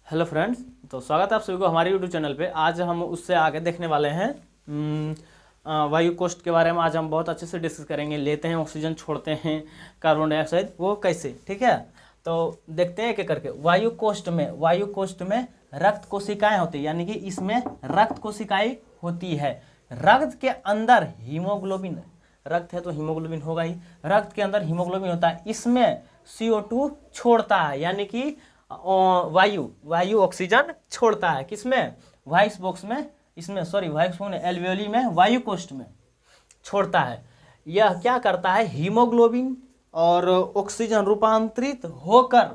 Hello friends, तो स्वागत है आप सभी को हमारे यूट्यूब चैनल पे। आज हम उससे आगे देखने वाले हैं वायु कोष्ठ के बारे में। आज हम बहुत अच्छे से डिस्कस करेंगे। लेते हैं ऑक्सीजन, छोड़ते हैं कार्बन डाइऑक्साइड, वो कैसे, ठीक है। तो देखते हैं एक करके। वायु कोष्ठ में रक्त कोशिकाएं होती है, यानी कि इसमें रक्त कोशिकाएं होती है। रक्त के अंदर हीमोग्लोबिन, रक्त है तो हीमोग्लोबिन होगा ही, रक्त के अंदर हीमोग्लोबिन होता है। इसमें CO2 छोड़ता है, यानी कि वायु ऑक्सीजन छोड़ता है। किसमें? व्हाइट बॉक्स में, इसमें सॉरी व्हाइट बॉक्स में, एल्वियोली में, वायु कोष्ठ में छोड़ता है। यह क्या करता है? हीमोग्लोबिन और ऑक्सीजन रूपांतरित होकर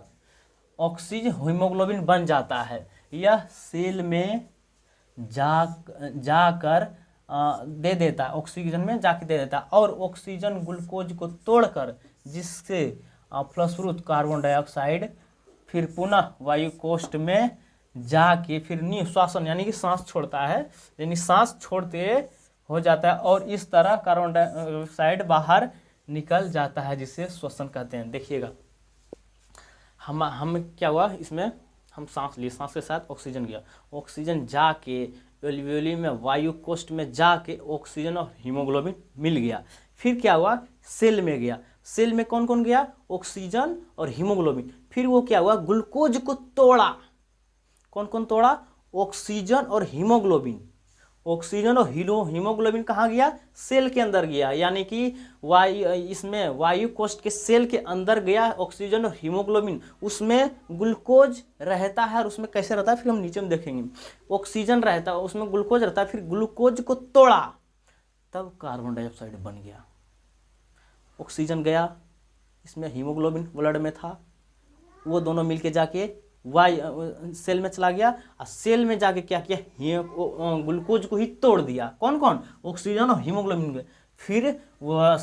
ऑक्सीजन हीमोग्लोबिन बन जाता है। यह सेल में जाकर दे देता है, ऑक्सीजन में जाके दे देता है, और ऑक्सीजन ग्लूकोज को तोड़कर, जिससे फलस्वरूप कार्बन डाइऑक्साइड फिर पुनः वायु कोष्ठ में जाके फिर निःश्वासन यानी कि सांस छोड़ता है, यानी सांस छोड़ते हो जाता है, और इस तरह कार्बन डाइऑक्साइड बाहर निकल जाता है, जिसे श्वसन कहते हैं। देखिएगा, हम क्या हुआ, इसमें हम सांस लिए, सांस के साथ ऑक्सीजन गया, ऑक्सीजन जाके एल्वियोली में, वायु कोष्ठ में जाके ऑक्सीजन और हीमोग्लोबिन मिल गया। फिर क्या हुआ? सेल में गया। सेल में कौन कौन गया? ऑक्सीजन और हीमोग्लोबिन। फिर वो क्या हुआ? ग्लूकोज को तोड़ा। कौन कौन तोड़ा? ऑक्सीजन और हीमोग्लोबिन। ऑक्सीजन और हीमोग्लोबिन कहाँ गया? सेल के अंदर गया, यानी कि इसमें वायु कोष्ठ के सेल के अंदर गया ऑक्सीजन और हीमोग्लोबिन। उसमें ग्लूकोज रहता है, और उसमें कैसे रहता है फिर हम नीचे में देखेंगे। ऑक्सीजन रहता है, उसमें ग्लूकोज रहता है, फिर ग्लूकोज को तोड़ा, तब कार्बन डाइऑक्साइड बन गया। ऑक्सीजन गया, इसमें हीमोग्लोबिन ब्लड में था, वो दोनों मिलके जाके सेल में चला गया, और सेल में जाके क्या किया? ग्लूकोज को ही तोड़ दिया। कौन कौन? ऑक्सीजन और हीमोग्लोबिन के। फिर वह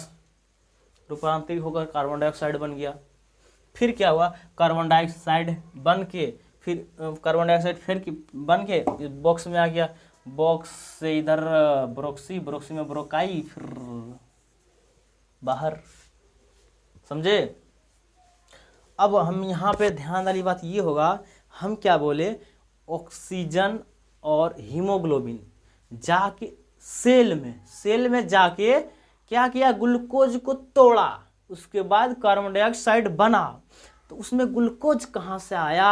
रूपांतरित होकर कार्बन डाइऑक्साइड बन गया। फिर क्या हुआ? कार्बन डाइऑक्साइड बन के, फिर कार्बन डाइऑक्साइड फिर बन के बॉक्स में आ गया। बॉक्स से इधर ब्रोक्सी में ब्रोकाई, फिर बाहर। समझे? अब हम यहाँ पे ध्यान वाली बात ये होगा, हम क्या बोले? ऑक्सीजन और हीमोग्लोबिन जाके सेल में जाके क्या किया? ग्लूकोज को तोड़ा, उसके बाद कार्बन डाइऑक्साइड बना। तो उसमें ग्लूकोज कहाँ से आया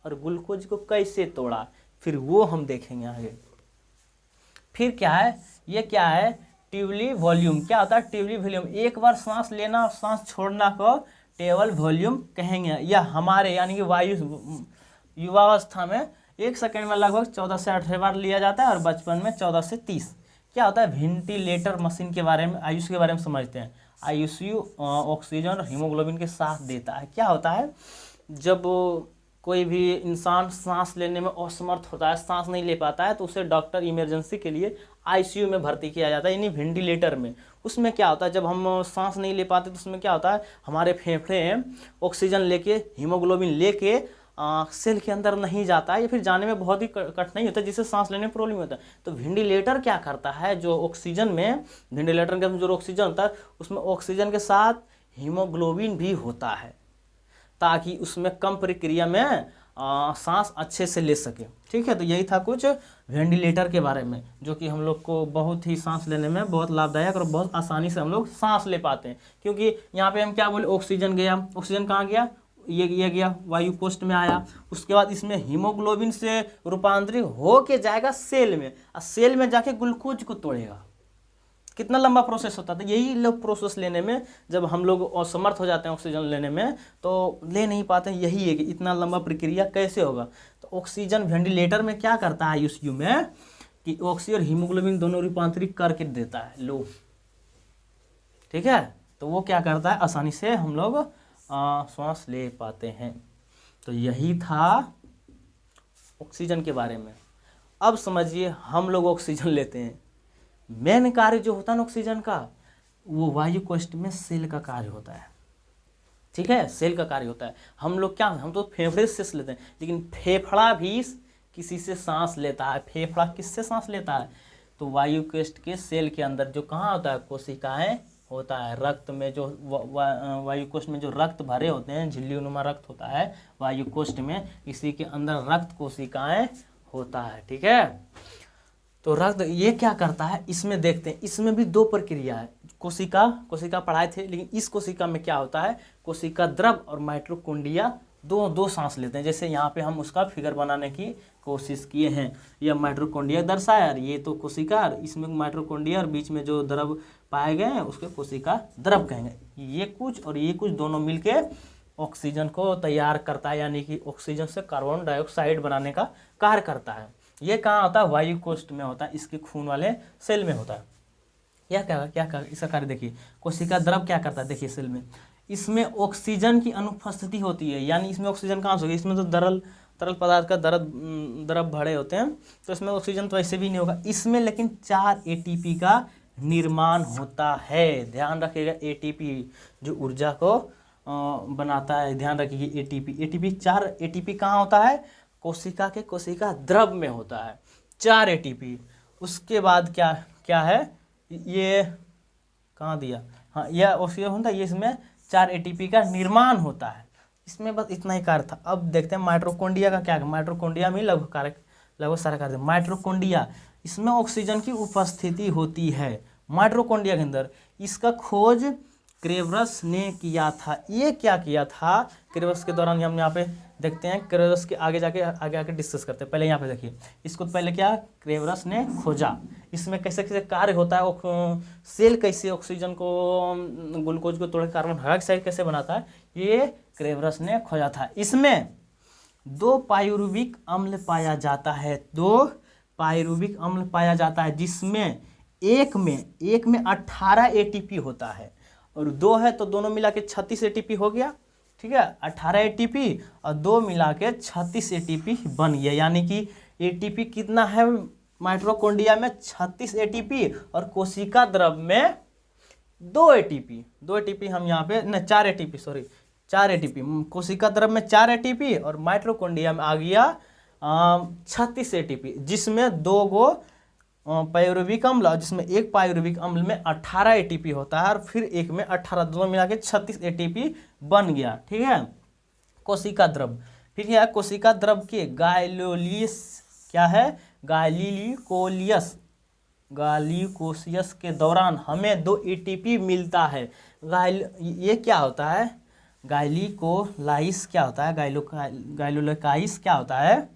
और ग्लूकोज को कैसे तोड़ा, फिर वो हम देखेंगे आगे। फिर क्या है? ये क्या है? ट्यूबली वॉल्यूम। क्या होता है? ट्यूबली वॉल्यूम। एक बार सांस लेना और सांस छोड़ना को टेबल वॉल्यूम कहेंगे। यह हमारे यानी कि वायु युवावस्था में 1 सेकंड में लगभग 14 से 18 बार लिया जाता है, और बचपन में 14 से 30। क्या होता है? वेंटिलेटर मशीन के बारे में, आयुष के बारे में समझते हैं। आयुष्यु ऑक्सीजन और हीमोग्लोबिन के साथ देता है। क्या होता है? जब कोई भी इंसान सांस लेने में असमर्थ होता है, सांस नहीं ले पाता है, तो उसे डॉक्टर इमरजेंसी के लिए ICU में भर्ती किया जाता है, यानी वेंटिलेटर में। उसमें क्या होता है? जब हम सांस नहीं ले पाते तो उसमें क्या होता है? हमारे फेफड़े ऑक्सीजन लेके, हीमोग्लोबिन लेके सेल के अंदर नहीं जाता है, या फिर जाने में बहुत ही कठिनाई होता है, जिससे सांस लेने में प्रॉब्लम होता है। तो वेंटिलेटर क्या करता है? जो ऑक्सीजन में, वेंटिलेटर के जो ऑक्सीजन होता है, उसमें ऑक्सीजन के साथ हीमोग्लोबिन भी होता है, ताकि उसमें कम प्रक्रिया में सांस अच्छे से ले सके। ठीक है, तो यही था कुछ वेंटिलेटर के बारे में, जो कि हम लोग को बहुत ही सांस लेने में बहुत लाभदायक और बहुत आसानी से हम लोग सांस ले पाते हैं। क्योंकि यहाँ पे हम क्या बोले? ऑक्सीजन गया, ऑक्सीजन कहाँ गया? ये गया, वायु कोष्ठ में आया। उसके बाद इसमें हीमोग्लोबिन से रूपांतरित हो के जाएगा सेल में, और सेल में जाके ग्लूकोज को तोड़ेगा। कितना लंबा प्रोसेस होता था। यही लोग प्रोसेस लेने में, जब हम लोग असमर्थ हो जाते हैं ऑक्सीजन लेने में, तो ले नहीं पाते हैं। यही है कि इतना लंबा प्रक्रिया कैसे होगा। तो ऑक्सीजन वेंटिलेटर में क्या करता है ICU में, कि ऑक्सीजन और हीमोग्लोबिन दोनों रूपांतरित करके देता है। लो, ठीक है, तो वो क्या करता है? आसानी से हम लोग सांस ले पाते हैं। तो यही था ऑक्सीजन के बारे में। अब समझिए, हम लोग ऑक्सीजन लेते हैं, मेन कार्य जो होता है ना ऑक्सीजन का, वो वायु कोष्ठ में सेल का कार्य होता है। ठीक है, सेल का कार्य होता है। हम लोग क्या, हम तो फेफड़े से लेते हैं, लेकिन फेफड़ा भी किसी से सांस लेता है। फेफड़ा किससे सांस लेता है? तो वायु कोष्ठ के सेल के अंदर जो कहाँ होता है? कोशिकाएं होता है। रक्त में जो वायु कोष्ठ में जो रक्त भरे होते हैं, झिल्लीनुमा रक्त होता है वायु कोष्ठ में, इसी के अंदर रक्त कोशिकाएं होता है। ठीक है, तो रक्त ये क्या करता है, इसमें देखते हैं, इसमें भी दो प्रक्रिया है। कोशिका पढ़ाए थे, लेकिन इस कोशिका में क्या होता है, कोशिका द्रव और माइटोकॉन्ड्रिया दो सांस लेते हैं। जैसे यहाँ पे हम उसका फिगर बनाने की कोशिश किए हैं, यह माइटोकॉन्ड्रिया दर्शाया, और ये तो कोशिका, इसमें माइटोकॉन्ड्रिया और बीच में जो द्रव पाए गए हैं उसके कोशिका द्रव कहेंगे। ये कुछ और ये कुछ दोनों मिलके ऑक्सीजन को तैयार करता है, यानी कि ऑक्सीजन से कार्बन डाइऑक्साइड बनाने का कार्य करता है। ये कहाँ होता है, वायु कोष्ठ में होता है, इसके खून वाले सेल में होता है। क्या इसका कार्य देखिए, कोशिका द्रव क्या करता है, देखिए सेल में इसमें ऑक्सीजन की अनुपस्थिति होती है, यानी इसमें ऑक्सीजन कहाँ से होगी, इसमें तो तरल पदार्थ का द्रव भरे होते हैं, तो इसमें ऑक्सीजन तो ऐसे भी नहीं होगा। इसमें लेकिन 4 ATP का निर्माण होता है। ध्यान रखिएगा, ATP जो ऊर्जा को बनाता है, ध्यान रखिए ATP 4 ATP कहाँ होता है, कोशिका द्रव में होता है 4 ATP। उसके बाद क्या है, ये कहाँ दिया, हाँ यह ऑक्सीजन होता है, ये इसमें 4 ATP का निर्माण होता है। इसमें बस इतना ही कार्य था। अब देखते हैं माइटोकॉन्ड्रिया का क्या है। माइटोकॉन्ड्रिया में लगभग सारा कार्य। माइटोकॉन्ड्रिया, इसमें ऑक्सीजन की उपस्थिति होती है माइटोकॉन्ड्रिया के अंदर। इसका खोज क्रेवरस ने किया था। ये क्या किया था क्रेवरस के दौरान, हम यहाँ पे देखते हैं, क्रेवरस के आगे डिस्कस करते हैं। पहले यहाँ पे देखिए, इसको पहले क्या क्रेवरस ने खोजा, इसमें कैसे कैसे कार्य होता है, सेल कैसे ऑक्सीजन को ग्लूकोज को तोड़ कार्बन डाइऑक्साइड कैसे बनाता है, ये क्रेवरस ने खोजा था। इसमें 2 पाइरुविक अम्ल पाया जाता है, 2 पाइरुविक अम्ल पाया जाता है, जिसमें एक में 18 ATP होता है, और 2 है तो दोनों मिला के 36 ATP हो गया। ठीक है, 18 ATP और 2 मिला के 36 ATP बन गया, यानी कि ATP कितना है माइटोकॉन्ड्रिया में, 36 ATP, और कोशिका द्रव में 2 ATP हम यहाँ पे न 4 ATP, कोशिका द्रव में 4 ATP और माइटोकॉन्ड्रिया में आ गया 36 ATP, जिसमें 2 गो पाइरुविक अम्ल, और जिसमें एक पाइरुविक अम्ल में 18 ATP होता है, और फिर एक में 18, दोनों मिला के 36 ATP बन गया। ठीक है, कोशिका द्रव। फिर क्या, कोशिका द्रव के गाइलोलियस क्या है, गाइलिकोसियस के दौरान हमें 2 ATP मिलता है। ये क्या होता है, गाइलिकोलाइस क्या होता है, गाइलोलाइस क्या होता है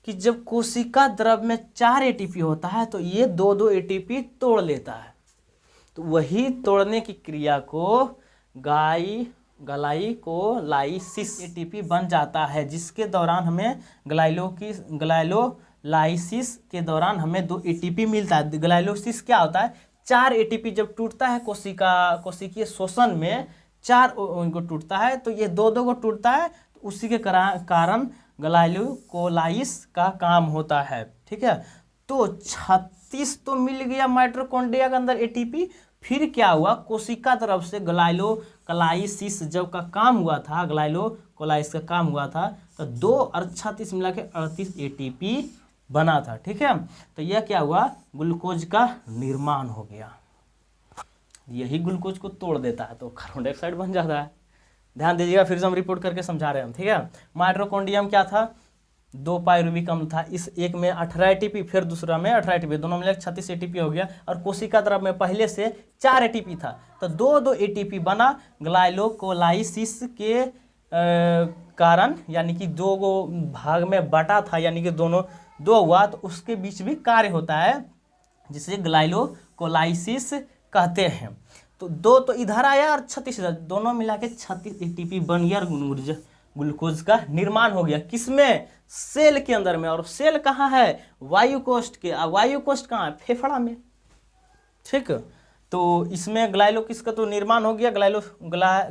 कि जब कोशिका द्रव में 4 ATP होता है तो ये 2 ATP तोड़ लेता है, तो वही तोड़ने की क्रिया को ग्लाइकोलाइसिस ATP बन जाता है, जिसके दौरान हमें ग्लाइलोलाइसिस के दौरान हमें 2 ATP मिलता है। ग्लाइलोसिस क्या होता है, 4 ATP जब टूटता है कोशिकीय शोषण में 4 को टूटता है, तो ये 2 को टूटता है, तो उसी के कारण ग्लाइकोलाइस का काम होता है। ठीक है, तो 36 तो मिल गया माइटोकॉन्ड्रिया के अंदर ATP। फिर क्या हुआ, कोशिका तरफ से ग्लाइकोलाइसिस जब का काम हुआ था, ग्लाइकोलाइसिस का काम हुआ था, तो 2 और 36 मिला के 38 ATP बना था। ठीक है, तो यह क्या हुआ, ग्लूकोज का निर्माण हो गया। यही ग्लूकोज को तोड़ देता है तो कार्बन डाइऑक्साइड बन जाता है। ध्यान दीजिएगा, फिर से हम रिपोर्ट करके समझा रहे हैं हम। ठीक है, माइटोकॉन्ड्रिया क्या था, 2 पाइरुविक अम्ल था, इस एक में 18 ATP, फिर दूसरा में 18 ATP, दोनों मिलकर 36 ATP हो गया, और कोशिका द्रव में पहले से 4 ATP था, तो 2 ATP बना। ग्लाइकोलाइसिस के कारण, यानी कि 2 भाग में बटा था, यानी कि दोनों 2 हुआ, तो उसके बीच भी कार्य होता है, जिसे ग्लाइकोलाइसिस कहते हैं। तो 2 तो इधर आया और 36 इधर, दोनों मिला के 36 ATP बन गया, और ग्लूकोज का निर्माण हो गया। किसमें, सेल के अंदर में। और सेल कहाँ है, वायु कोष्ठ के। वायु कोष्ठ कहाँ है, फेफड़ा में। ठीक, तो इसमें ग्लाइलोकिस का तो निर्माण हो गया,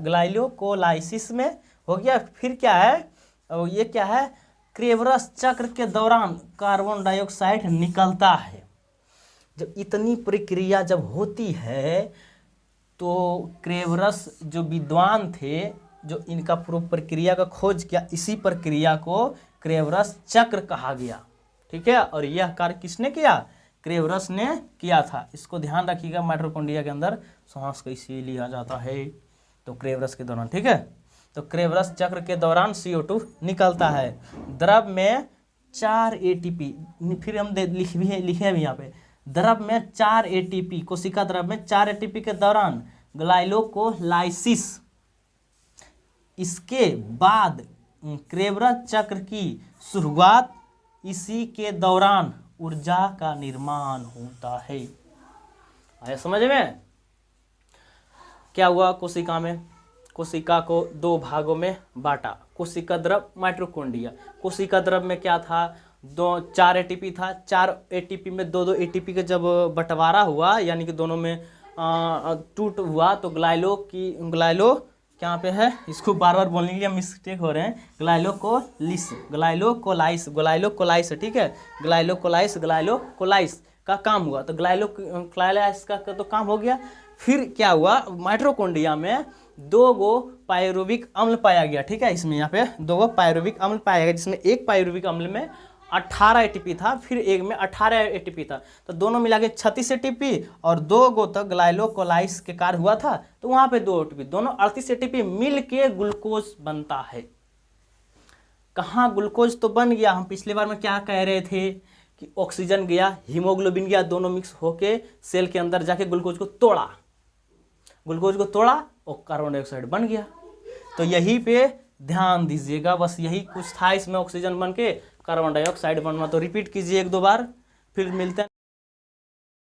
ग्लाइकोलाइसिस में हो गया। फिर क्या है, ये क्या है, क्रेवरस चक्र के दौरान कार्बन डाइऑक्साइड निकलता है। जब इतनी प्रक्रिया जब होती है तो क्रेवरस जो विद्वान थे, जो इनका पूर्व प्रक्रिया का खोज किया, इसी प्रक्रिया को क्रेवरस चक्र कहा गया। ठीक है, और यह कार्य किसने किया, क्रेवरस ने किया था। इसको ध्यान रखिएगा, माइटोकॉन्ड्रिया के अंदर सांस कैसे लिया जाता है, तो क्रेवरस के दौरान, ठीक है। तो क्रेवरस चक्र के दौरान CO2 निकलता है। द्रव में 4 ATP, फिर हम लिखे भी यहाँ पे, द्रव में 4 ATP, कोशिका द्रव में 4 ATP के दौरान ग्लाइकोलाइसिस, इसके बाद क्रेवरस चक्र की शुरुआत, इसी के दौरान ऊर्जा का निर्माण होता है। आया समझ में? क्या हुआ कोशिका में? कोशिका को 2 भागों में बांटा, कोशिका द्रव, माइटोकॉन्ड्रिया। कोशिका द्रव में क्या था, 4 ATP था, 4 ATP में 2-2 ATP का जब बंटवारा हुआ, यानी कि दोनों में टूट हुआ, तो ग्लाइलो क्या पे है, इसको बार बार बोलने के लिए मिस्टेक हो रहे हैं, ग्लाइलोकोलाइस, ठीक है, ग्लाइलोकोलाइस का काम हुआ। तो ग्लाइलोकोलाइस का तो काम हो गया। फिर क्या हुआ, माइटोकॉन्ड्रिया में 2 गो पायरुविक अम्ल पाया गया, ठीक है। इसमें यहाँ पे 2 गो पायरुविक अम्ल पाया गया, जिसमें एक पायरुविक अम्ल में 18 ATP था, फिर एक में 18 ATP था, तो दोनों मिला के 36 ATP, और 2 गो तो ग्लाइलोकोलाइस के कार्य हुआ था, तो वहाँ पे 2 ATP, दोनों 38 ATP मिल के ग्लूकोज बनता है। कहाँ ग्लूकोज तो बन गया, हम पिछले बार में क्या कह रहे थे कि ऑक्सीजन गया, हीमोग्लोबिन गया, दोनों मिक्स होके सेल के अंदर जाके ग्लूकोज को तोड़ा और कार्बन डाइऑक्साइड बन गया। तो यही पे ध्यान दीजिएगा, बस यही कुछ था इसमें, ऑक्सीजन बन के कार्बन डाइऑक्साइड बनना। तो रिपीट कीजिए 1-2 बार, फिर मिलते हैं।